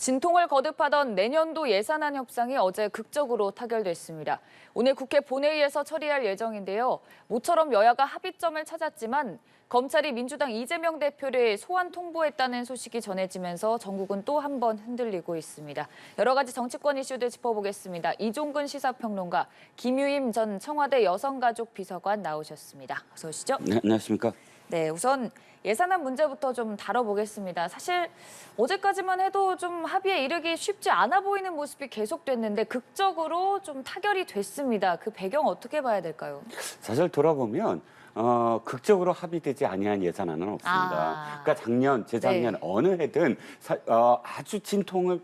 진통을 거듭하던 내년도 예산안 협상이 어제 극적으로 타결됐습니다. 오늘 국회 본회의에서 처리할 예정인데요. 모처럼 여야가 합의점을 찾았지만 검찰이 민주당 이재명 대표를 소환 통보했다는 소식이 전해지면서 전국은 또 한 번 흔들리고 있습니다. 여러 가지 정치권 이슈들 짚어보겠습니다. 이종근 시사평론가, 김유임 전 청와대 여성가족 비서관 나오셨습니다. 어서 오시죠. 네, 안녕하십니까. 네, 우선 예산안 문제부터 좀 다뤄보겠습니다. 사실 어제까지만 해도 좀 합의에 이르기 쉽지 않아 보이는 모습이 계속됐는데 극적으로 좀 타결이 됐습니다. 그 배경 어떻게 봐야 될까요? 사실 돌아보면 극적으로 합의되지 아니한 예산안은 없습니다. 그러니까 재작년 네. 어느 해든 아주 진통을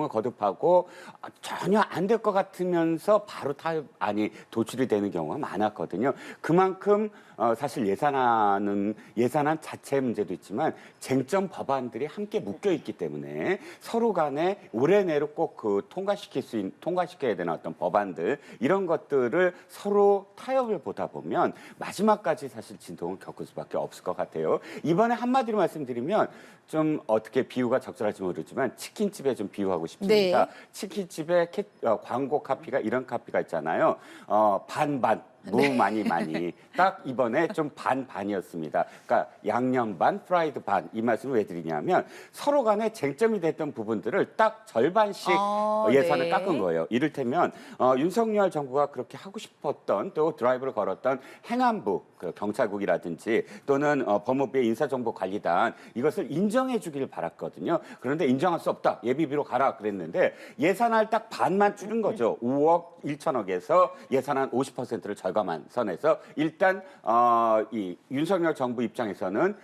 거듭하고 전혀 안 될 것 같으면서 바로 타협안이 도출이 되는 경우가 많았거든요. 그만큼 사실 예산안 자체의 문제도 있지만 쟁점 법안들이 함께 묶여 있기 때문에 서로 간에 올해 내로 꼭 통과시켜야 되는 어떤 법안들 이런 것들을 서로 타협을 보다 보면 마지막까지 사실 진통을 겪을 수밖에 없을 것 같아요. 이번에 한마디로 말씀드리면 좀 어떻게 비유가 적절할지 모르지만 치킨집에 좀 비유하고 싶습니다. 네. 치킨집에 광고 카피가 이런 카피가 있잖아요. 반반. 무 많이 딱 이번에 좀 반반이었습니다. 그러니까 양념 반, 프라이드 반. 이 말씀을 왜 드리냐면 서로 간에 쟁점이 됐던 부분들을 딱 절반씩 예산을 네. 깎은 거예요. 이를테면 윤석열 정부가 그렇게 하고 싶었던 또 드라이브를 걸었던 행안부, 그 경찰국이라든지 또는 법무부의 인사정보관리단 이것을 인정해 주길 바랐거든요. 그런데 인정할 수 없다. 예비비로 가라 그랬는데 예산을 딱 반만 줄인 거죠. 5억 1천억에서 예산안 50%를 절감한 선에서 일단 이 윤석열 정부 입장에서는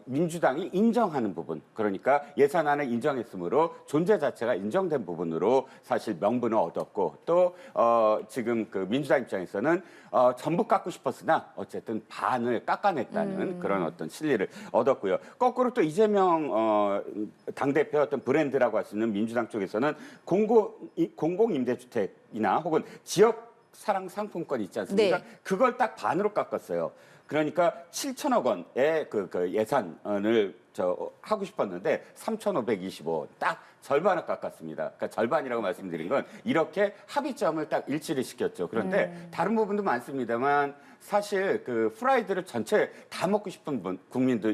민주당이 인정하는 부분, 그러니까 예산안을 인정했으므로 존재 자체가 인정된 부분으로 사실 명분을 얻었고 또 지금 그 민주당 입장에서는 전부 깎고 싶었으나 어쨌든 반을 깎아냈다는 그런 어떤 실리를 얻었고요. 거꾸로 또 이재명 당대표 어떤 브랜드라고 할 수 있는 민주당 쪽에서는 공공임대주택이나 혹은 지역 사랑 상품권 있지 않습니까? 네. 그걸 딱 반으로 깎았어요. 그러니까 7천억 원의 그 예산을 하고 싶었는데 3,525원 딱 절반을 깎았습니다. 그러니까 절반이라고 말씀드린 건 이렇게 합의점을 딱 일치를 시켰죠. 그런데 다른 부분도 많습니다만 사실 그 프라이드를 전체 다 먹고 싶은 국민도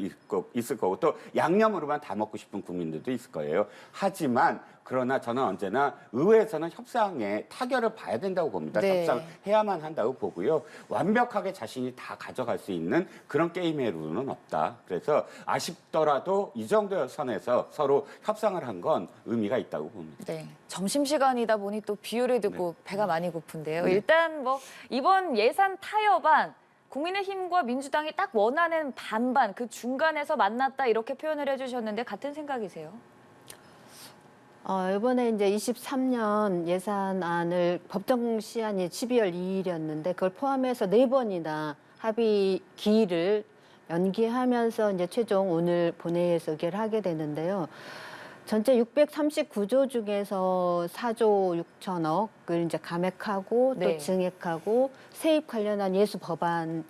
있을 거고 또 양념으로만 다 먹고 싶은 국민들도 있을 거예요. 하지만 그러나 저는 언제나 의회에서는 협상에 타결을 봐야 된다고 봅니다. 네. 협상해야만 한다고 보고요. 완벽하게 자신이 다 가져갈 수 있는 그런 게임의 룰은 없다. 그래서 아쉽더라도 이 정도 선에서 서로 협상을 한 건 의미가 있다고 봅니다. 네. 점심시간이다 보니 또 비유를 듣고 배가 많이 고픈데요. 네. 일단 뭐 이번 예산 타협안 국민의힘과 민주당이 딱 원하는 반반 그 중간에서 만났다 이렇게 표현을 해주셨는데 같은 생각이세요? 이번에 이제 23년 예산안을 법정 시한이 12월 2일이었는데 그걸 포함해서 4번이나 합의 기일을 연기하면서 이제 최종 오늘 본회의에서 의결을 하게 되는데요. 전체 639조 중에서 4조 6천억을 이제 감액하고 또 네. 증액하고 세입 관련한 예수 법안이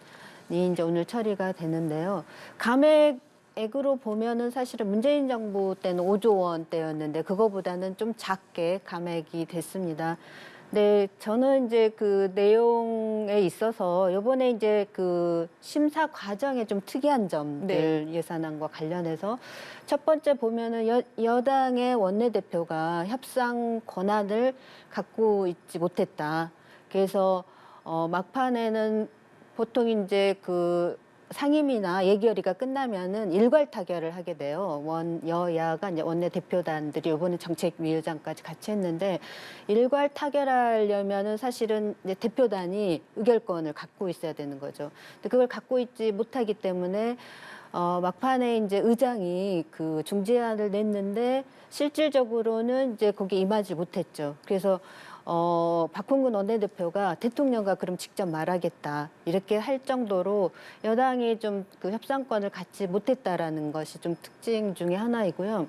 이제 오늘 처리가 되는데요. 감액으로 보면은 사실은 문재인 정부 때는 5조 원대였는데 그거보다는 좀 작게 감액이 됐습니다. 네, 저는 이제 그 내용에 있어서 이번에 이제 그 심사 과정에 좀 특이한 점들 네. 예산안과 관련해서 첫 번째 보면은 여당의 원내대표가 협상 권한을 갖고 있지 못했다. 그래서 막판에는 보통 이제 그 상임위나 예결위가 끝나면은 일괄 타결을 하게 돼요. 여야가 이제 원내대표단들이 이번에 정책위의장까지 같이 했는데 일괄 타결하려면은 사실은 이제 대표단이 의결권을 갖고 있어야 되는 거죠. 근데 그걸 갖고 있지 못하기 때문에 막판에 이제 의장이 그 중재안을 냈는데 실질적으로는 이제 거기에 임하지 못했죠. 그래서 박홍근 원내대표가 대통령과 그럼 직접 말하겠다 이렇게 할 정도로 여당이 좀 그 협상권을 갖지 못했다라는 것이 좀 특징 중에 하나이고요.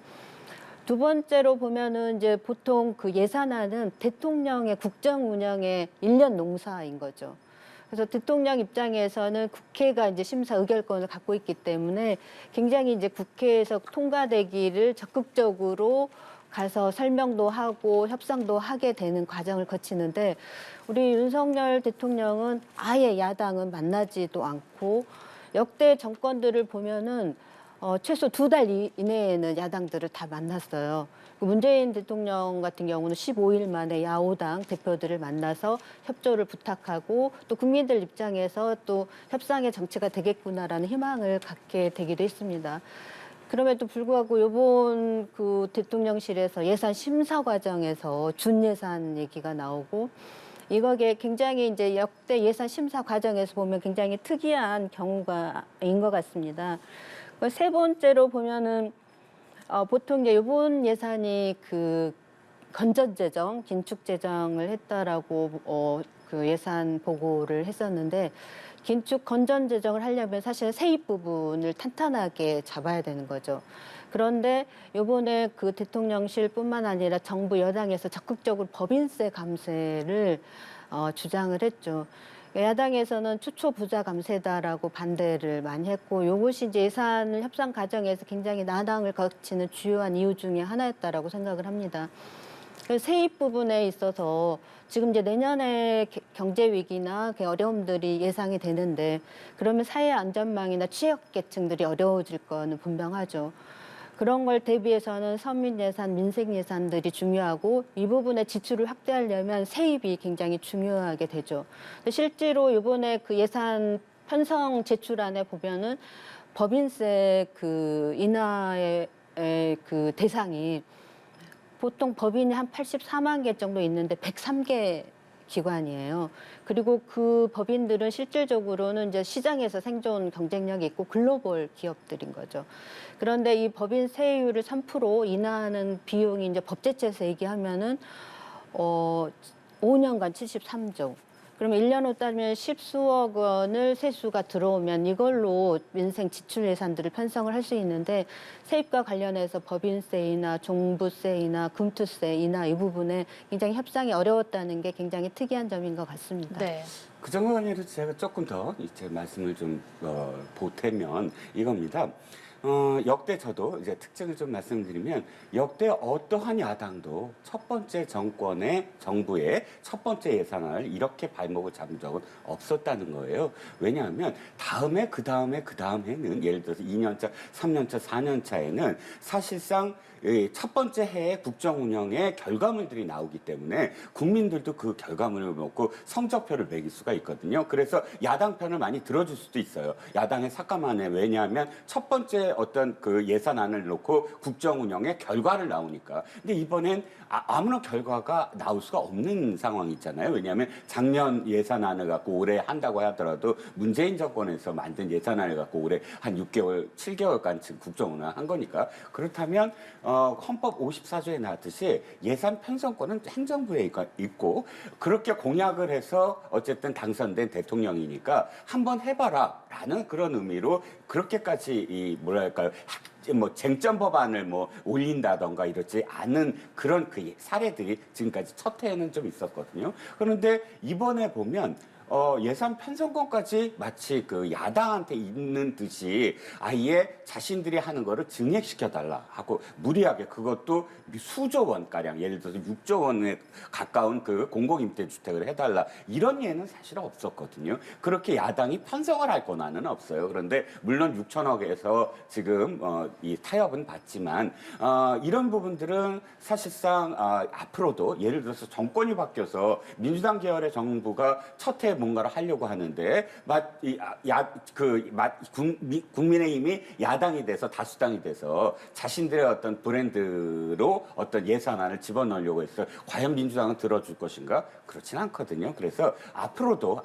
두 번째로 보면은 이제 보통 그 예산안은 대통령의 국정 운영의 1년 농사인 거죠. 그래서 대통령 입장에서는 국회가 이제 심사 의결권을 갖고 있기 때문에 굉장히 이제 국회에서 통과되기를 적극적으로 가서 설명도 하고 협상도 하게 되는 과정을 거치는데 우리 윤석열 대통령은 아예 야당은 만나지도 않고 역대 정권들을 보면은 최소 2달 이내에는 야당들을 다 만났어요. 문재인 대통령 같은 경우는 15일 만에 야오당 대표들을 만나서 협조를 부탁하고 또 국민들 입장에서 또 협상의 정치가 되겠구나라는 희망을 갖게 되기도 했습니다. 그럼에도 불구하고 이번 그 대통령실에서 예산 심사 과정에서 준예산 얘기가 나오고 이거게 굉장히 이제 역대 예산 심사 과정에서 보면 굉장히 특이한 경우가인 것 같습니다. 세 번째로 보면은 보통 이제 이번 예산이 그 건전재정, 긴축재정을 했다라고 그 예산 보고를 했었는데 긴축 건전재정을 하려면 사실 세입 부분을 탄탄하게 잡아야 되는 거죠. 그런데 이번에 그 대통령실뿐만 아니라 정부 여당에서 적극적으로 법인세 감세를 주장을 했죠. 야당에서는 추초 부자 감세다라고 반대를 많이 했고 이것이 이제 예산을 협상 과정에서 굉장히 난항을 거치는 주요한 이유 중에 하나였다라고 생각을 합니다. 세입 부분에 있어서 지금 이제 내년에 경제 위기나 어려움들이 예상이 되는데 그러면 사회 안전망이나 취약계층들이 어려워질 거는 분명하죠. 그런 걸 대비해서는 서민 예산, 민생 예산들이 중요하고 이 부분에 지출을 확대하려면 세입이 굉장히 중요하게 되죠. 근데 실제로 이번에 그 예산 편성 제출안에 보면은 법인세 그 인하의 그 대상이 보통 법인이 한 84만 개 정도 있는데 103개 기관이에요. 그리고 그 법인들은 실질적으로는 이제 시장에서 생존 경쟁력이 있고 글로벌 기업들인 거죠. 그런데 이 법인 세율을 3% 인하하는 비용이 이제 법제처에서 얘기하면은 5년간 73조. 그러면 1년 후 따지면 10수억 원을 세수가 들어오면 이걸로 민생 지출 예산들을 편성을 할 수 있는데 세입과 관련해서 법인세이나 종부세이나 금투세이나 이 부분에 굉장히 협상이 어려웠다는 게 굉장히 특이한 점인 것 같습니다. 네. 그 정도가 제가 조금 더 제 말씀을 좀 보태면 이겁니다. 역대 저도 이제 특징을 좀 말씀드리면 역대 어떠한 야당도 첫 번째 정부의 첫 번째 예산안을 이렇게 발목을 잡은 적은 없었다는 거예요. 왜냐하면 그 다음에는 예를 들어서 2년차, 3년차, 4년차에는 사실상 첫 번째 해의 국정 운영의 결과물들이 나오기 때문에 국민들도 그 결과물을 먹고 성적표를 매길 수가 있거든요. 그래서 야당 편을 많이 들어줄 수도 있어요. 야당의 삭감안에 왜냐하면 첫 번째 어떤 그 예산안을 놓고 국정 운영의 결과를 나오니까. 근데 이번엔 아무런 결과가 나올 수가 없는 상황이 있잖아요. 왜냐하면 작년 예산안을 갖고 올해 한다고 하더라도 문재인 정권에서 만든 예산안을 갖고 올해 한 6개월, 7개월간 지금 국정 운영을 한 거니까. 그렇다면 헌법 54조에 나왔듯이 예산 편성권은 행정부에 있고 그렇게 공약을 해서 어쨌든 당선된 대통령이니까 한번 해봐라라는 그런 의미로 그렇게까지 뭐랄까요 쟁점 법안을 올린다던가 이렇지 않은 그런 그 사례들이 지금까지 첫 해에는 좀 있었거든요. 그런데 이번에 보면 예산 편성권까지 마치 그 야당한테 있는 듯이 아예 자신들이 하는 거를 증액시켜달라 하고 무리하게 그것도 수조 원가량 예를 들어서 6조 원에 가까운 그 공공임대주택을 해달라 이런 예는 사실 없었거든요. 그렇게 야당이 편성을 할 권한은 없어요. 그런데 물론 6천억에서 지금 이 타협은 받지만 이런 부분들은 사실상 앞으로도 예를 들어서 정권이 바뀌어서 민주당 계열의 정부가 첫 해 뭔가를 하려고 하는데 국민의힘이 야당이 돼서 다수당이 돼서 자신들의 어떤 브랜드로 어떤 예산안을 집어넣으려고 해서 과연 민주당은 들어줄 것인가? 그렇진 않거든요. 그래서 앞으로도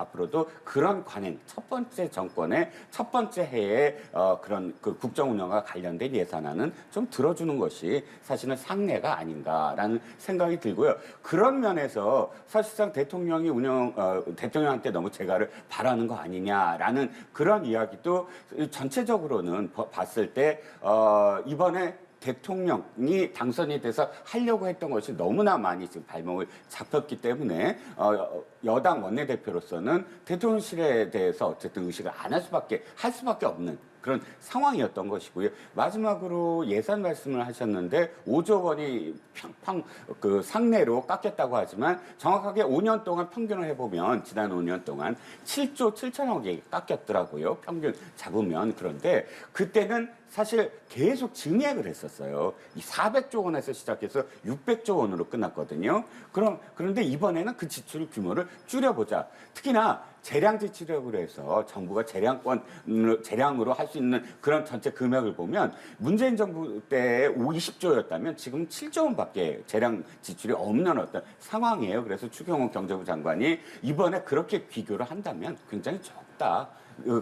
그런 관행 첫 번째 정권의 첫 번째 해에 그런 그 국정 운영과 관련된 예산안은 좀 들어주는 것이 사실은 상례가 아닌가라는 생각이 들고요. 그런 면에서 사실상 대통령한테 너무 재가를 바라는 거 아니냐라는 그런 이야기도 전체적으로는 봤을 때 이번에 대통령이 당선이 돼서 하려고 했던 것이 너무나 많이 지금 발목을 잡혔기 때문에 여당 원내대표로서는 대통령실에 대해서 어쨌든 의식을 안 할 수밖에 없는 그런 상황이었던 것이고요. 마지막으로 예산 말씀을 하셨는데 5조 원이 그 상내로 깎였다고 하지만 정확하게 5년 동안 평균을 해보면 지난 5년 동안 7조 7천억이 깎였더라고요. 평균 잡으면. 그런데 그때는 사실 계속 증액을 했었어요. 이 400조 원에서 시작해서 600조 원으로 끝났거든요. 그런데 이번에는 그 지출 규모를 줄여보자. 특히나 재량 지출력으로 해서 정부가 재량으로 할 수 있는 그런 전체 금액을 보면 문재인 정부 때 20조였다면 지금 7조 원밖에 재량 지출이 없는 어떤 상황이에요. 그래서 추경호 경제부 장관이 이번에 그렇게 비교를 한다면 굉장히 적다.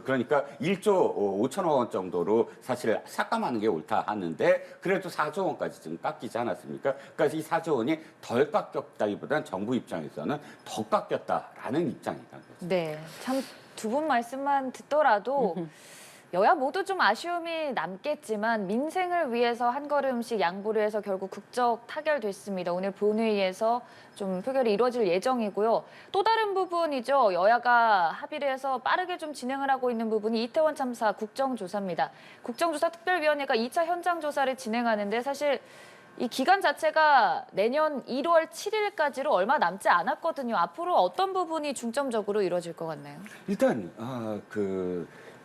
그러니까 1조 5천억 원 정도로 사실 삭감하는 게 옳다 하는데 그래도 4조 원까지 지금 깎이지 않았습니까? 그러니까 이 4조 원이 덜 깎였다기보다는 정부 입장에서는 더 깎였다라는 입장이라는 거죠. 네, 참 두 분 말씀만 듣더라도 여야 모두 좀 아쉬움이 남겠지만 민생을 위해서 한 걸음씩 양보를 해서 결국 국적 타결됐습니다. 오늘 본회의에서 좀 표결이 이루어질 예정이고요. 또 다른 부분이죠. 여야가 합의를 해서 빠르게 좀 진행을 하고 있는 부분이 이태원 참사 국정조사입니다. 국정조사 특별위원회가 2차 현장 조사를 진행하는데 사실 이 기간 자체가 내년 1월 7일까지로 얼마 남지 않았거든요. 앞으로 어떤 부분이 중점적으로 이루어질 것 같나요? 일단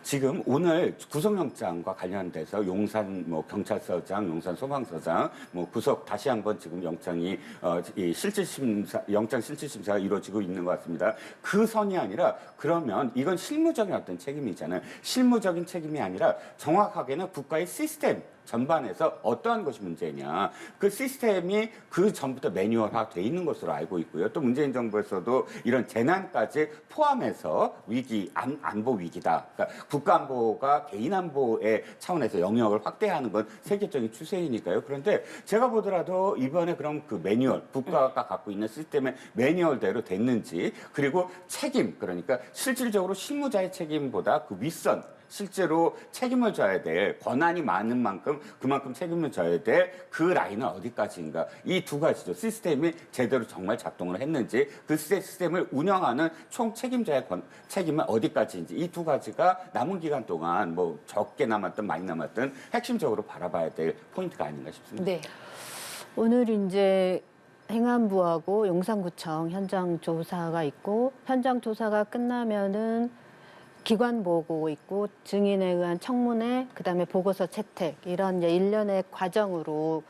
지금 오늘 구속영장과 관련돼서 용산 경찰서장, 용산 소방서장 구속 다시 한번 지금 영장이 영장 실질심사가 이루어지고 있는 것 같습니다. 그 선이 아니라 그러면 이건 실무적인 어떤 책임이잖아요. 실무적인 책임이 아니라 정확하게는 국가의 시스템 전반에서 어떠한 것이 문제냐. 그 시스템이 그 전부터 매뉴얼화돼 있는 것으로 알고 있고요. 또 문재인 정부에서도 이런 재난까지 포함해서 위기, 안보 위기다. 그러니까 국가안보가 개인안보의 차원에서 영역을 확대하는 건 세계적인 추세이니까요. 그런데 제가 보더라도 이번에 그럼 그 매뉴얼, 국가가 갖고 있는 시스템의 매뉴얼대로 됐는지 그리고 책임, 그러니까 실질적으로 실무자의 책임보다 그 윗선, 실제로 책임을 져야 될 권한이 많은 만큼 그만큼 책임을 져야 될 그 라인은 어디까지인가. 이 두 가지죠. 시스템이 제대로 정말 작동을 했는지 그 시스템을 운영하는 총 책임자의 책임은 어디까지인지 이 두 가지가 남은 기간 동안 적게 남았든 많이 남았든 핵심적으로 바라봐야 될 포인트가 아닌가 싶습니다. 네. 오늘 이제 행안부하고 용산구청 현장 조사가 있고 현장 조사가 끝나면은 기관 보고 있고 증인에 의한 청문회, 그다음에 보고서 채택 이런 이제 일련의 과정으로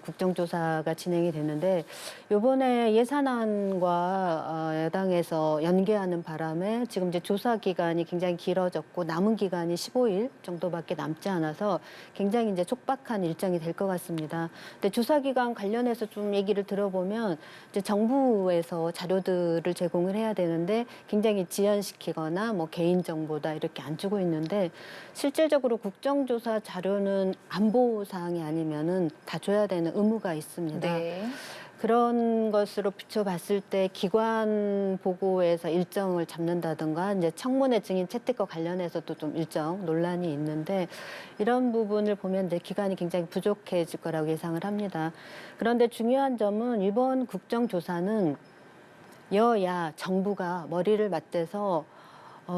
국정조사가 진행이 되는데 이번에 예산안과 여당에서 연계하는 바람에 지금 이제 조사 기간이 굉장히 길어졌고 남은 기간이 15일 정도밖에 남지 않아서 굉장히 이제 촉박한 일정이 될 것 같습니다. 근데 조사 기간 관련해서 좀 얘기를 들어보면 이제 정부에서 자료들을 제공을 해야 되는데 굉장히 지연시키거나 개인 정보다 이렇게 안 주고 있는데 실질적으로 국정조사 자료는 안보 사항이 아니면은 다 줘야 되는 의무가 있습니다. 네. 그런 것으로 비춰봤을 때 기관 보고에서 일정을 잡는다든가 이제 청문회 증인 채택과 관련해서도 좀 일정 논란이 있는데 이런 부분을 보면 이제 기간이 굉장히 부족해질 거라고 예상을 합니다. 그런데 중요한 점은 이번 국정조사는 여야 정부가 머리를 맞대서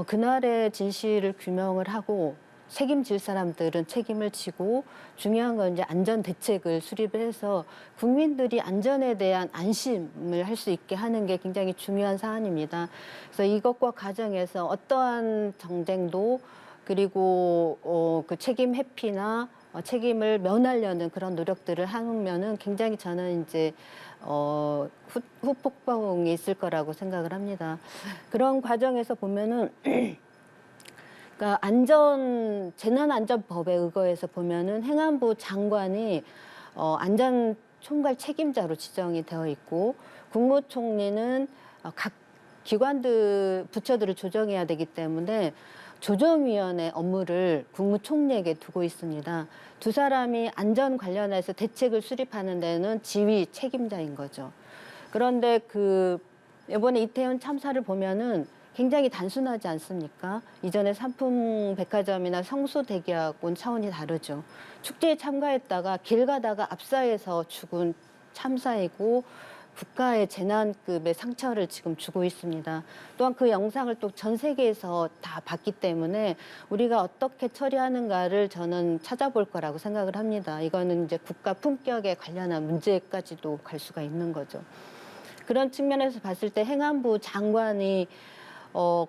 그날의 진실을 규명을 하고 책임질 사람들은 책임을 지고 중요한 건 이제 안전 대책을 수립을 해서 국민들이 안전에 대한 안심을 할 수 있게 하는 게 굉장히 중요한 사안입니다. 그래서 이것과 과정에서 어떠한 정쟁도 그리고 그 책임 회피나 책임을 면하려는 그런 노력들을 하면은 굉장히 저는 이제 후폭풍이 있을 거라고 생각을 합니다. 그런 과정에서 보면은 그러니까 재난안전법에 의거해서 보면은 행안부 장관이 안전 총괄 책임자로 지정이 되어 있고 국무총리는 각 기관들 부처들을 조정해야 되기 때문에 조정위원회 업무를 국무총리에게 두고 있습니다. 두 사람이 안전 관련해서 대책을 수립하는 데는 지휘 책임자인 거죠. 그런데 이번에 이태원 참사를 보면은 굉장히 단순하지 않습니까? 이전에 삼풍백화점이나 성수대교하고는 차원이 다르죠. 축제에 참가했다가 길 가다가 압사해서 죽은 참사이고 국가의 재난급의 상처를 지금 주고 있습니다. 또한 그 영상을 또 전 세계에서 다 봤기 때문에 우리가 어떻게 처리하는가를 저는 찾아볼 거라고 생각을 합니다. 이거는 이제 국가 품격에 관련한 문제까지도 갈 수가 있는 거죠. 그런 측면에서 봤을 때 행안부 장관이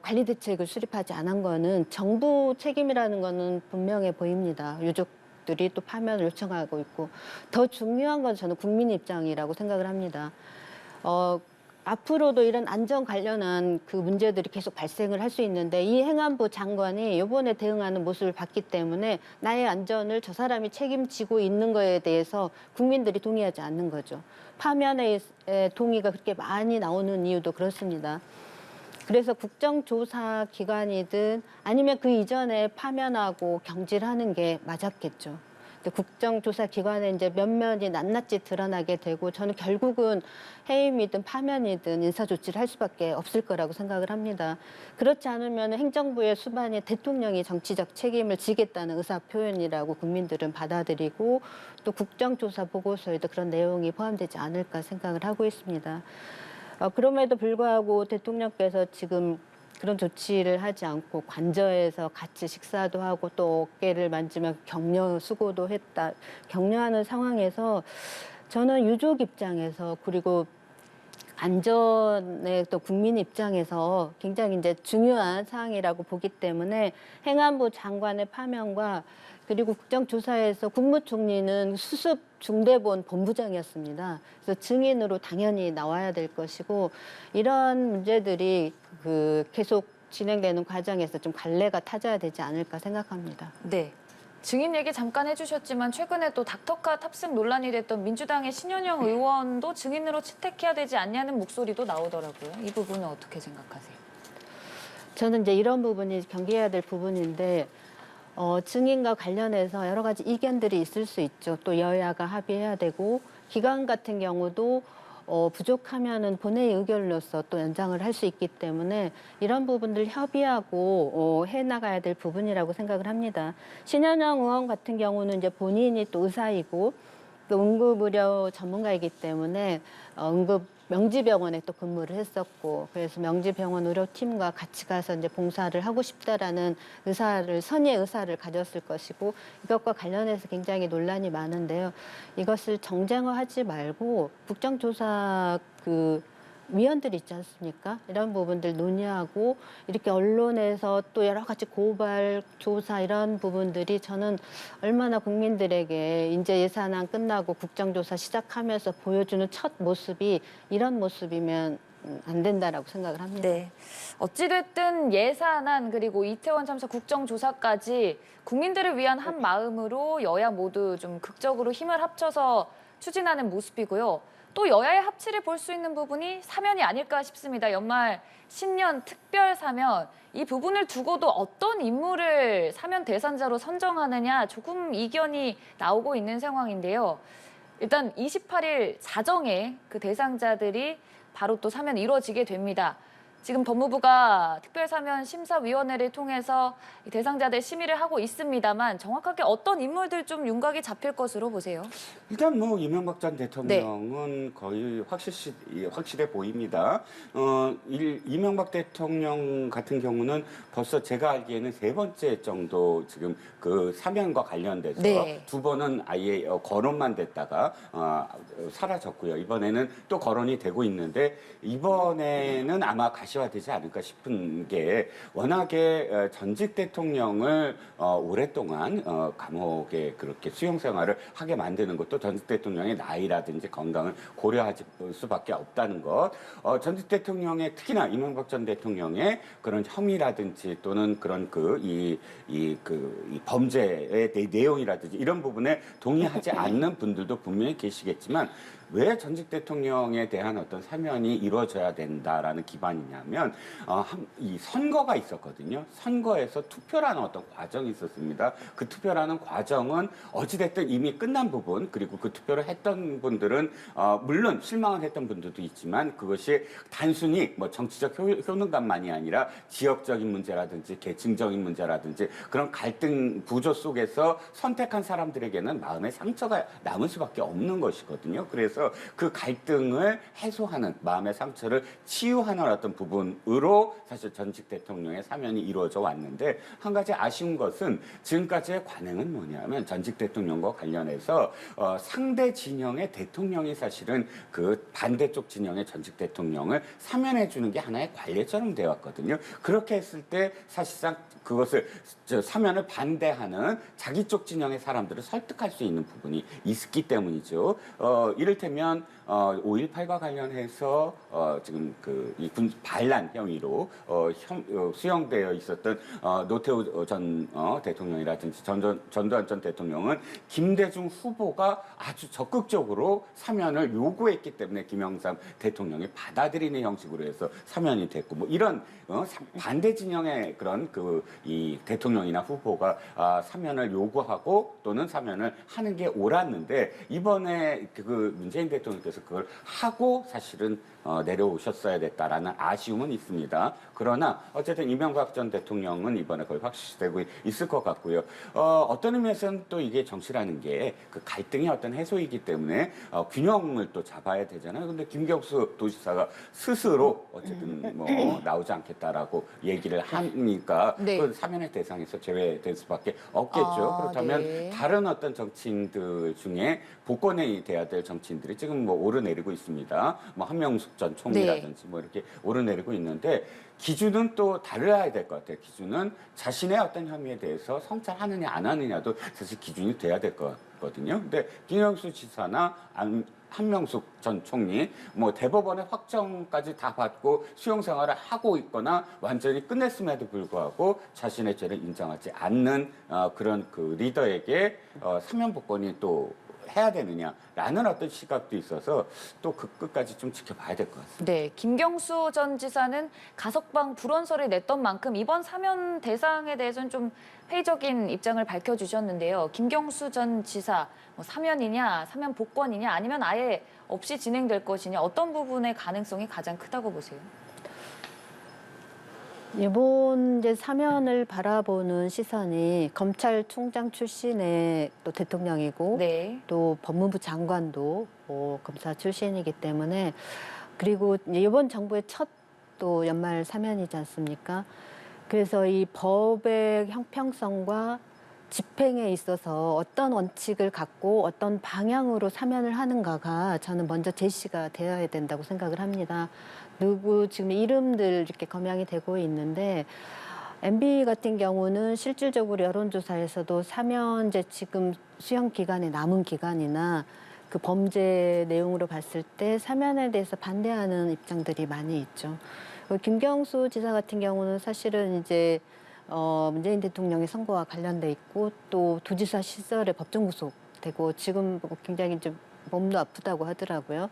관리 대책을 수립하지 않은 거는 정부 책임이라는 거는 분명해 보입니다. 유족들이 또 파면을 요청하고 있고 더 중요한 건 저는 국민 입장이라고 생각을 합니다. 앞으로도 이런 안전 관련한 그 문제들이 계속 발생을 할 수 있는데 이 행안부 장관이 이번에 대응하는 모습을 봤기 때문에 나의 안전을 저 사람이 책임지고 있는 거에 대해서 국민들이 동의하지 않는 거죠. 파면의 동의가 그렇게 많이 나오는 이유도 그렇습니다. 그래서 국정조사 기관이든 아니면 그 이전에 파면하고 경질하는 게 맞았겠죠. 국정조사 기관에 이제 면면이 낱낱이 드러나게 되고 저는 결국은 해임이든 파면이든 인사조치를 할 수밖에 없을 거라고 생각을 합니다. 그렇지 않으면 행정부의 수반이 대통령이 정치적 책임을 지겠다는 의사표현이라고 국민들은 받아들이고 또 국정조사 보고서에도 그런 내용이 포함되지 않을까 생각을 하고 있습니다. 그럼에도 불구하고 대통령께서 지금 그런 조치를 하지 않고 관저에서 같이 식사도 하고 또 어깨를 만지며 격려 수고도 했다. 격려하는 상황에서 저는 유족 입장에서 그리고 안전의 또 국민 입장에서 굉장히 이제 중요한 사항이라고 보기 때문에 행안부 장관의 파면과 그리고 국정조사에서 국무총리는 수습 중대본 본부장이었습니다. 그래서 증인으로 당연히 나와야 될 것이고 이런 문제들이 계속 진행되는 과정에서 좀 갈래가 타져야 되지 않을까 생각합니다. 네. 증인 얘기 잠깐 해주셨지만 최근에 또 닥터카 탑승 논란이 됐던 민주당의 신현영 의원도 증인으로 채택해야 되지 않냐는 목소리도 나오더라고요. 이 부분은 어떻게 생각하세요? 저는 이제 이런 부분이 경계해야 될 부분인데 증인과 관련해서 여러 가지 이견들이 있을 수 있죠. 또 여야가 합의해야 되고 기관 같은 경우도 부족하면은 본회의 의결로서 또 연장을 할 수 있기 때문에 이런 부분들 협의하고 해나가야 될 부분이라고 생각을 합니다. 신현영 의원 같은 경우는 이제 본인이 또 의사이고 또 응급의료 전문가이기 때문에 응급 명지병원에 또 근무를 했었고 그래서 명지병원 의료팀과 같이 가서 이제 봉사를 하고 싶다라는 선의의 의사를 가졌을 것이고 이것과 관련해서 굉장히 논란이 많은데요. 이것을 정쟁화하지 말고 국정조사 위원들 있지 않습니까? 이런 부분들 논의하고 이렇게 언론에서 또 여러 가지 고발, 조사 이런 부분들이 저는 얼마나 국민들에게 이제 예산안 끝나고 국정조사 시작하면서 보여주는 첫 모습이 이런 모습이면 안 된다라고 생각을 합니다. 네. 어찌됐든 예산안 그리고 이태원 참사 국정조사까지 국민들을 위한 한 마음으로 여야 모두 좀 극적으로 힘을 합쳐서 추진하는 모습이고요. 또 여야의 합치를 볼 수 있는 부분이 사면이 아닐까 싶습니다. 연말 신년 특별 사면 이 부분을 두고도 어떤 인물을 사면 대상자로 선정하느냐 조금 이견이 나오고 있는 상황인데요. 일단 28일 자정에 그 대상자들이 바로 또 사면이 이루어지게 됩니다. 지금 법무부가 특별사면심사위원회를 통해서 대상자들 심의를 하고 있습니다만 정확하게 어떤 인물들 좀 윤곽이 잡힐 것으로 보세요? 일단 뭐 이명박 전 대통령은 거의 확실해 보입니다. 이명박 대통령 같은 경우는 벌써 제가 알기에는 3번째 정도 지금 그 사면과 관련돼서 네. 2번은 아예 거론만 됐다가 사라졌고요. 이번에는 또 거론이 되고 있는데 이번에는 아마 가시화되지 않을까 싶은 게 워낙에 전직 대통령을 오랫동안 감옥에 그렇게 수용 생활을 하게 만드는 것도 전직 대통령의 나이라든지 건강을 고려하지 수밖에 없다는 것. 전직 대통령의 특히나 이명박 전 대통령의 그런 혐의라든지 또는 그런 이 범죄의 내용이라든지 이런 부분에 동의하지 않는 분들도 분명히 계시겠지만 왜 전직 대통령에 대한 어떤 사면이 이루어져야 된다라는 기반이냐면 이 선거가 있었거든요. 선거에서 투표라는 어떤 과정이 있었습니다. 그 투표라는 과정은 어찌됐든 이미 끝난 부분 그리고 그 투표를 했던 분들은 물론 실망을 했던 분들도 있지만 그것이 단순히 뭐 정치적 효능감만이 아니라 지역적인 문제라든지 계층적인 문제라든지 그런 갈등 구조 속에서 선택한 사람들에게는 마음의 상처가 남을 수밖에 없는 것이거든요. 그래서 그래서 그 갈등을 해소하는 마음의 상처를 치유하는 어떤 부분으로 사실 전직 대통령의 사면이 이루어져 왔는데 한 가지 아쉬운 것은 지금까지의 관행은 뭐냐면 전직 대통령과 관련해서 상대 진영의 대통령이 사실은 그 반대쪽 진영의 전직 대통령을 사면해 주는 게 하나의 관례처럼 되어 왔거든요. 그렇게 했을 때 사실상 그것을 사면을 반대하는 자기 쪽 진영의 사람들을 설득할 수 있는 부분이 있기 때문이죠. 이를테면 5.18과 관련해서 지금 이 반란 혐의로 수용되어 있었던 노태우 전 대통령이라든지 전두환 전 대통령은 김대중 후보가 아주 적극적으로 사면을 요구했기 때문에 김영삼 대통령이 받아들이는 형식으로 해서 사면이 됐고 뭐 이런 반대 진영의 그런 이 대통령이나 후보가 사면을 요구하고 또는 사면을 하는 게 옳았는데 이번에 그 문재인 대통령께서 그걸 하고 사실은 내려오셨어야 됐다라는 아쉬움은 있습니다. 그러나 어쨌든 이명박 전 대통령은 이번에 거의 확실시되고 있을 것 같고요. 어떤 의미에서는 또 이게 정치라는 게 그 갈등의 어떤 해소이기 때문에 균형을 또 잡아야 되잖아요. 근데 김경수 도지사가 스스로 어쨌든 뭐 나오지 않겠다라고 얘기를 하니까 네. 그 사면의 대상에서 제외될 수밖에 없겠죠. 그렇다면 네. 다른 어떤 정치인들 중에 복권이 돼야 될 정치인들이 지금 뭐 오르내리고 있습니다. 뭐 한명숙 전 총리라든지 뭐 이렇게 오르내리고 있는데 기준은 또 달라야 될 것 같아요. 기준은 자신의 어떤 혐의에 대해서 성찰하느냐 안 하느냐도 사실 기준이 돼야 될 것 같거든요. 근데 김영수 지사나 한명숙 전 총리 뭐 대법원의 확정까지 다 받고 수용 생활을 하고 있거나 완전히 끝냈음에도 불구하고 자신의 죄를 인정하지 않는 그런 그 리더에게 사면 복권이 또 해야 되느냐라는 어떤 시각도 있어서 또 그 끝까지 좀 지켜봐야 될 것 같습니다. 네, 김경수 전 지사는 가석방 불원서를 냈던 만큼 이번 사면 대상에 대해서는 좀 회의적인 입장을 밝혀주셨는데요. 김경수 전 지사 뭐 사면이냐, 사면 복권이냐, 아니면 아예 없이 진행될 것이냐, 어떤 부분의 가능성이 가장 크다고 보세요? 이번 이제 사면을 바라보는 시선이 검찰총장 출신의 또 대통령이고 네. 또 법무부 장관도 검사 출신이기 때문에 그리고 이번 정부의 첫 또 연말 사면이지 않습니까? 그래서 이 법의 형평성과 집행에 있어서 어떤 원칙을 갖고 어떤 방향으로 사면을 하는가가 저는 먼저 제시가 되어야 된다고 생각을 합니다. 누구 지금 이름들 이렇게 검양이 되고 있는데 MB 같은 경우는 실질적으로 여론조사에서도 사면제 지금 수용 기간에 남은 기간이나 그 범죄 내용으로 봤을 때 사면에 대해서 반대하는 입장들이 많이 있죠. 김경수 지사 같은 경우는 사실은 이제 문재인 대통령의 선거와 관련돼 있고 또 도지사 시절에 법정 구속되고 지금 굉장히 좀 몸도 아프다고 하더라고요.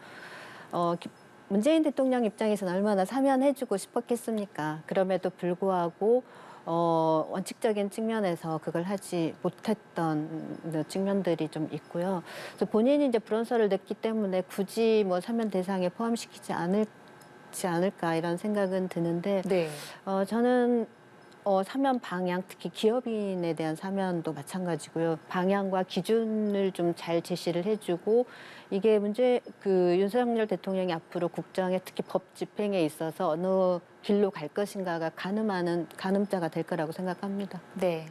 문재인 대통령 입장에서는 얼마나 사면해주고 싶었겠습니까? 그럼에도 불구하고 원칙적인 측면에서 그걸 하지 못했던 측면들이 좀 있고요. 그래서 본인이 이제 불원서를 냈기 때문에 굳이 뭐 사면 대상에 포함시키지 않을까 이런 생각은 드는데 네. 저는 사면 방향, 특히 기업인에 대한 사면도 마찬가지고요. 방향과 기준을 좀 잘 제시를 해주고 이게 윤석열 대통령이 앞으로 국정에 특히 법 집행에 있어서 어느 길로 갈 것인가가 가늠자가 될 거라고 생각합니다. 네.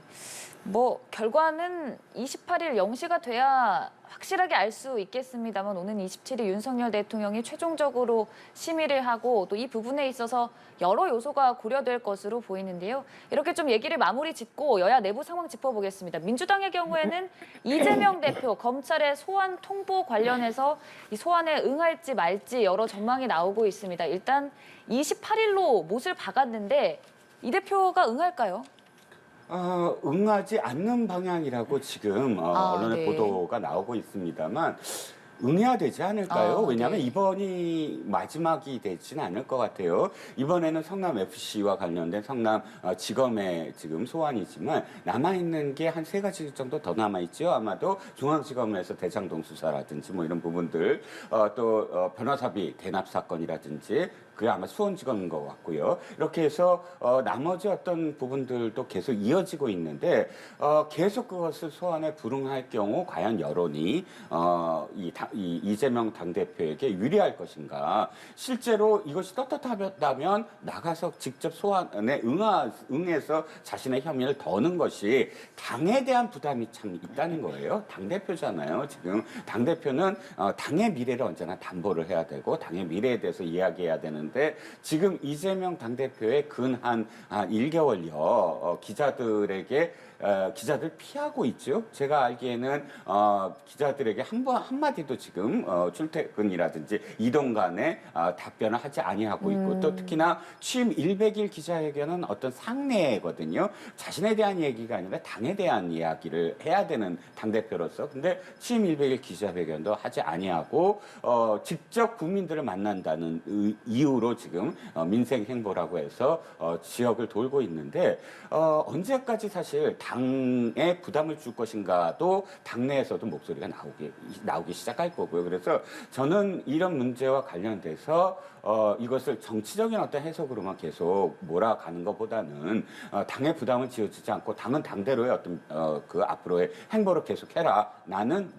뭐 결과는 28일 0시가 돼야 확실하게 알 수 있겠습니다만 오는 27일 윤석열 대통령이 최종적으로 심의를 하고 또 이 부분에 있어서 여러 요소가 고려될 것으로 보이는데요. 이렇게 좀 얘기를 마무리 짓고 여야 내부 상황 짚어보겠습니다. 민주당의 경우에는 이재명 대표 검찰의 소환 통보 관련해서 이 소환에 응할지 말지 여러 전망이 나오고 있습니다. 일단 28일로 못을 박았는데 이 대표가 응할까요? 응하지 않는 방향이라고 지금 언론의 네. 보도가 나오고 있습니다만 응해야 되지 않을까요? 왜냐하면 네. 이번이 마지막이 되지는 않을 것 같아요. 이번에는 성남FC와 관련된 성남 지검의 지금 소환이지만 남아있는 게 한 3가지 정도 더 남아있죠. 아마도 중앙지검에서 대장동 수사라든지 뭐 이런 부분들 또 변호사비 대납 사건이라든지 그게 아마 수원지검인 것 같고요. 이렇게 해서 나머지 어떤 부분들도 계속 이어지고 있는데 계속 그것을 소환에 불응할 경우 과연 여론이 이 이재명 당대표에게 유리할 것인가. 실제로 이것이 떳떳하다면 나가서 직접 소환에 응해서 자신의 혐의를 더는 것이 당에 대한 부담이 참 있다는 거예요. 당대표잖아요. 지금 당대표는 당의 미래를 언제나 담보를 해야 되고 당의 미래에 대해서 이야기해야 되는데 지금 이재명 당대표의 근 한 1개월여 기자들 피하고 있죠. 제가 알기에는 기자들에게 한마디도 지금 출퇴근이라든지 이동 간에 답변을 하지 아니하고 있고 또 특히나 취임 100일 기자회견은 어떤 상례거든요. 자신에 대한 얘기가 아니라 당에 대한 이야기를 해야 되는 당대표로서 근데 취임 100일 기자회견도 하지 아니하고 직접 국민들을 만난다는 이유로 지금 민생 행보라고 해서 지역을 돌고 있는데 언제까지 사실 당에 부담을 줄 것인가도 당내에서도 목소리가 나오기 시작할 거고요. 그래서 저는 이런 문제와 관련돼서 이것을 정치적인 어떤 해석으로만 계속 몰아가는 것보다는 당의 부담을 지어주지 않고 당은 당대로의 어떤 그 앞으로의 행보를 계속해라. 나는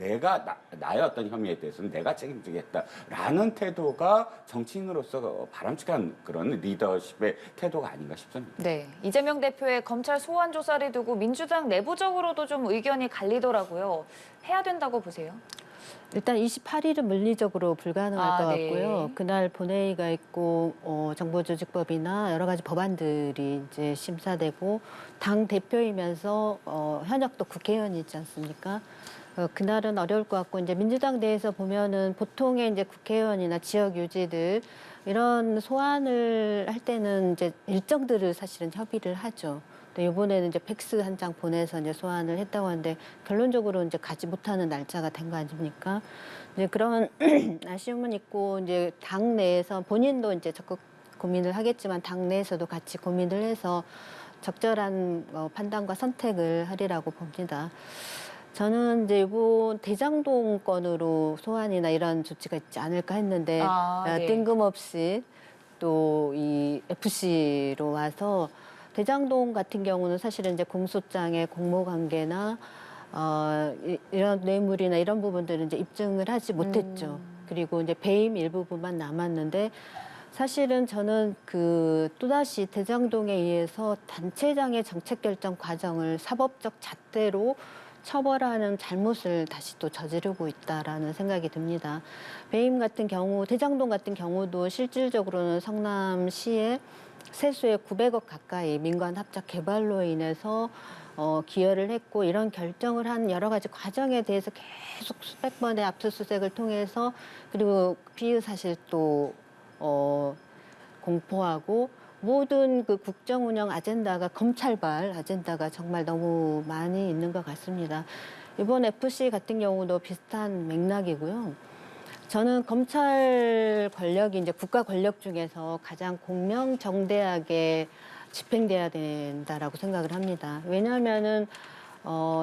나의 어떤 혐의에 대해서는 내가 책임지겠다라는 태도가 정치인으로서 바람직한 그런 리더십의 태도가 아닌가 싶습니다. 네, 이재명 대표의 검찰 소환 조사를 두고 민주당 내부적으로도 좀 의견이 갈리더라고요. 해야 된다고 보세요? 일단 28일은 물리적으로 불가능할 것 네. 같고요. 그날 본회의가 있고 정보조직법이나 여러 가지 법안들이 이제 심사되고 당 대표이면서 현역도 국회의원이지 않습니까? 그날은 어려울 것 같고 이제 민주당 내에서 보면은 보통의 이제 국회의원이나 지역 유지들 이런 소환을 할 때는 이제 일정들을 사실은 협의를 하죠. 근데 이번에는 이제 팩스 한 장 보내서 이제 소환을 했다고 하는데 결론적으로 이제 가지 못하는 날짜가 된 거 아닙니까? 이제 그런 아쉬움은 있고 이제 당 내에서 본인도 이제 적극 고민을 하겠지만 당 내에서도 같이 고민을 해서 적절한 판단과 선택을 하리라고 봅니다. 저는 이제 이번 대장동 건으로 소환이나 이런 조치가 있지 않을까 했는데 네. 뜬금없이 또 이 FC로 와서 대장동 같은 경우는 사실은 이제 공소장의 공모 관계나 이런 뇌물이나 이런 부분들은 이제 입증을 하지 못했죠. 그리고 이제 배임 일부분만 남았는데 사실은 저는 또다시 대장동에 의해서 단체장의 정책 결정 과정을 사법적 잣대로 처벌하는 잘못을 다시 또 저지르고 있다라는 생각이 듭니다. 배임 같은 경우, 대장동 같은 경우도 실질적으로는 성남시에 세수의 900억 가까이 민관 합작 개발로 인해서 기여를 했고 이런 결정을 한 여러 가지 과정에 대해서 계속 수백 번의 압수수색을 통해서 그리고 피의 사실도 공포하고 모든 그 국정 운영 아젠다가 검찰발 아젠다가 정말 너무 많이 있는 것 같습니다. 이번 FC 같은 경우도 비슷한 맥락이고요. 저는 검찰 권력이 이제 국가 권력 중에서 가장 공명정대하게 집행돼야 된다라고 생각을 합니다. 왜냐하면은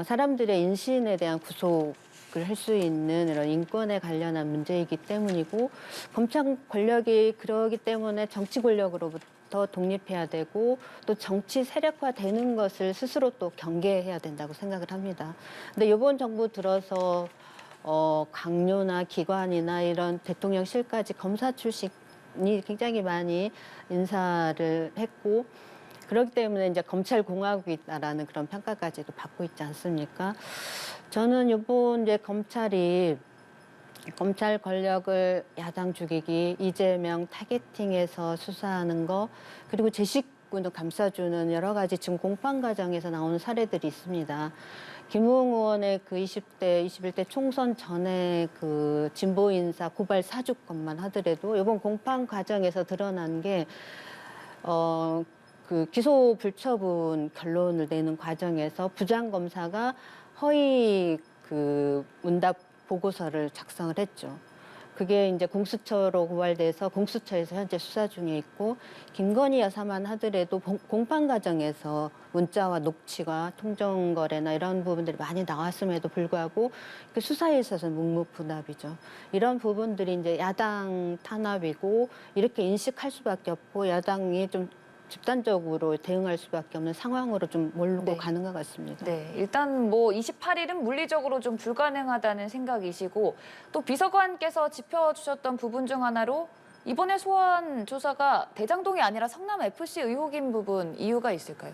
사람들의 인신에 대한 구속을 할 수 있는 이런 인권에 관련한 문제이기 때문이고 검찰 권력이 그러기 때문에 정치 권력으로부터 독립해야 되고 또 정치 세력화되는 것을 스스로 또 경계해야 된다고 생각을 합니다. 근데 이번 정부 들어서 강요나 기관이나 이런 대통령실까지 검사 출신이 굉장히 많이 인사를 했고 그렇기 때문에 이제 검찰 공화국이다라는 그런 평가까지도 받고 있지 않습니까? 저는 이번 이제 검찰이 검찰 권력을 야당 죽이기, 이재명 타겟팅해서 수사하는 거, 그리고 제 식구도 감싸주는 여러 가지 지금 공판 과정에서 나오는 사례들이 있습니다. 김웅 의원의 그 20대, 21대 총선 전에 그 진보 인사 고발 사주건만 하더라도 이번 공판 과정에서 드러난 게 그 기소 불처분 결론을 내는 과정에서 부장검사가 허위 그 문답 보고서를 작성을 했죠. 그게 이제 공수처로 고발돼서 공수처에서 현재 수사 중에 있고 김건희 여사만 하더라도 공판 과정에서 문자와 녹취가 통정거래나 이런 부분들이 많이 나왔음에도 불구하고 그 수사에 있어서는 묵묵부답이죠. 이런 부분들이 이제 야당 탄압이고 이렇게 인식할 수밖에 없고 야당이 좀 집단적으로 대응할 수밖에 없는 상황으로 좀 몰고 네. 가는 것 같습니다. 네, 일단 뭐 28일은 물리적으로 좀 불가능하다는 생각이시고 또 비서관께서 짚어주셨던 부분 중 하나로 이번에 소환 조사가 대장동이 아니라 성남 FC 의혹인 부분 이유가 있을까요?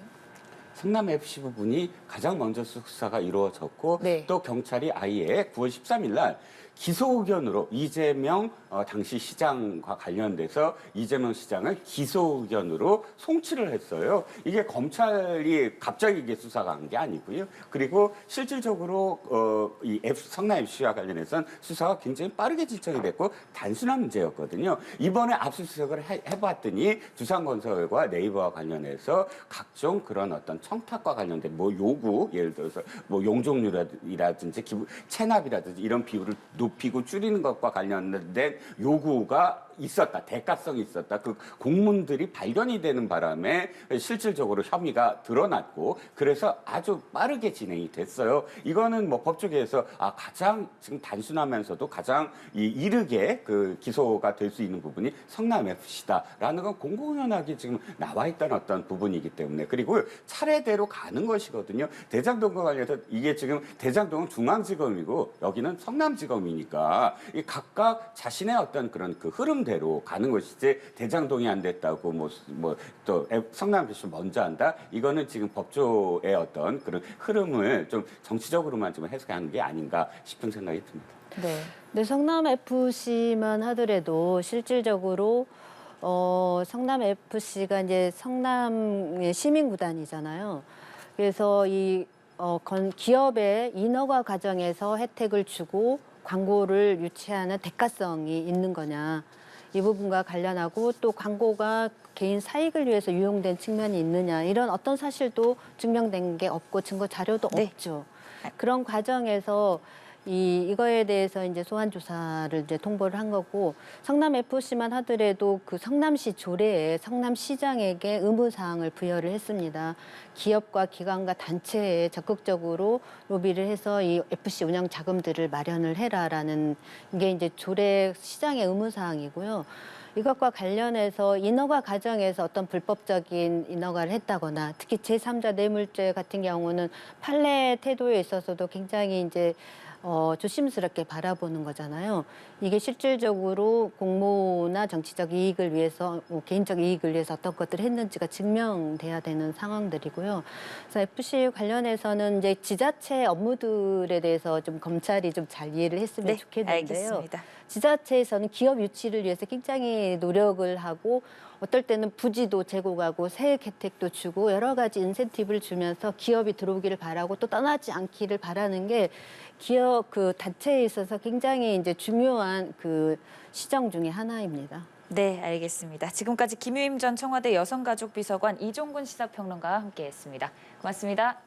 성남 FC 부분이 가장 먼저 수사가 이루어졌고 네. 또 경찰이 아예 9월 13일 날 기소 의견으로 이재명 당시 시장과 관련돼서 이재명 시장을 기소 의견으로 송치를 했어요. 이게 검찰이 갑자기 이게 수사가 한 게 아니고요. 그리고 실질적으로 이 성남 FC와 관련해서는 수사가 굉장히 빠르게 진척이 됐고 단순한 문제였거든요. 이번에 압수수색을 해봤더니 두산건설과 네이버와 관련해서 각종 그런 어떤 청탁과 관련된 뭐 요구, 예를 들어서 뭐 용적률이라든지 체납이라든지 이런 비율을 높이고 줄이는 것과 관련된 요구가 있었다. 대가성이 있었다. 그 공문들이 발견이 되는 바람에 실질적으로 혐의가 드러났고 그래서 아주 빠르게 진행이 됐어요. 이거는 뭐 법조계에서 가장 지금 단순하면서도 가장 이르게 그 기소가 될 수 있는 부분이 성남 FC다라는 건 공공연하게 지금 나와 있던 어떤 부분이기 때문에 그리고 차례대로 가는 것이거든요. 대장동과 관련해서 이게 지금 대장동은 중앙지검이고 여기는 성남지검이니까 이 각각 자신의 어떤 그런 그 흐름대로 가는 것이지 대장동이 안 됐다고 뭐 또 성남 FC 먼저 한다. 이거는 지금 법조의 어떤 그런 흐름을 좀 정치적으로만 좀 해석하는 게 아닌가 싶은 생각이 듭니다. 네. 근데 성남 FC만 하더라도 실질적으로 성남 FC가 이제 성남의 시민 구단이잖아요. 그래서 이 기업의 인허가 과정에서 혜택을 주고 광고를 유치하는 대가성이 있는 거냐. 이 부분과 관련하고 또 광고가 개인 사익을 위해서 유용된 측면이 있느냐. 이런 어떤 사실도 증명된 게 없고 증거 자료도 네. 없죠. 그런 과정에서 이거에 대해서 이제 소환 조사를 이제 통보를 한 거고 성남 FC만 하더라도 그 성남시 조례에 성남시장에게 의무 사항을 부여를 했습니다. 기업과 기관과 단체에 적극적으로 로비를 해서 이 FC 운영 자금들을 마련을 해라라는 게 이제 조례 시장의 의무 사항이고요. 이것과 관련해서 인허가 과정에서 어떤 불법적인 인허가를 했다거나 특히 제3자 뇌물죄 같은 경우는 판례 태도에 있어서도 굉장히 이제 조심스럽게 바라보는 거잖아요. 이게 실질적으로 공모나 정치적 이익을 위해서, 개인적 이익을 위해서 어떤 것들을 했는지가 증명돼야 되는 상황들이고요. 그래서 FC 관련해서는 이제 지자체 업무들에 대해서 좀 검찰이 좀 잘 이해를 했으면 네, 좋겠는데요. 알겠습니다. 지자체에서는 기업 유치를 위해서 굉장히 노력을 하고 어떨 때는 부지도 제공하고 세액 혜택도 주고 여러 가지 인센티브를 주면서 기업이 들어오기를 바라고 또 떠나지 않기를 바라는 게 기업 그 단체에 있어서 굉장히 이제 중요한 그 시정 중에 하나입니다. 네, 알겠습니다. 지금까지 김유임 전 청와대 여성가족비서관 이종근 시사평론가와 함께했습니다. 고맙습니다.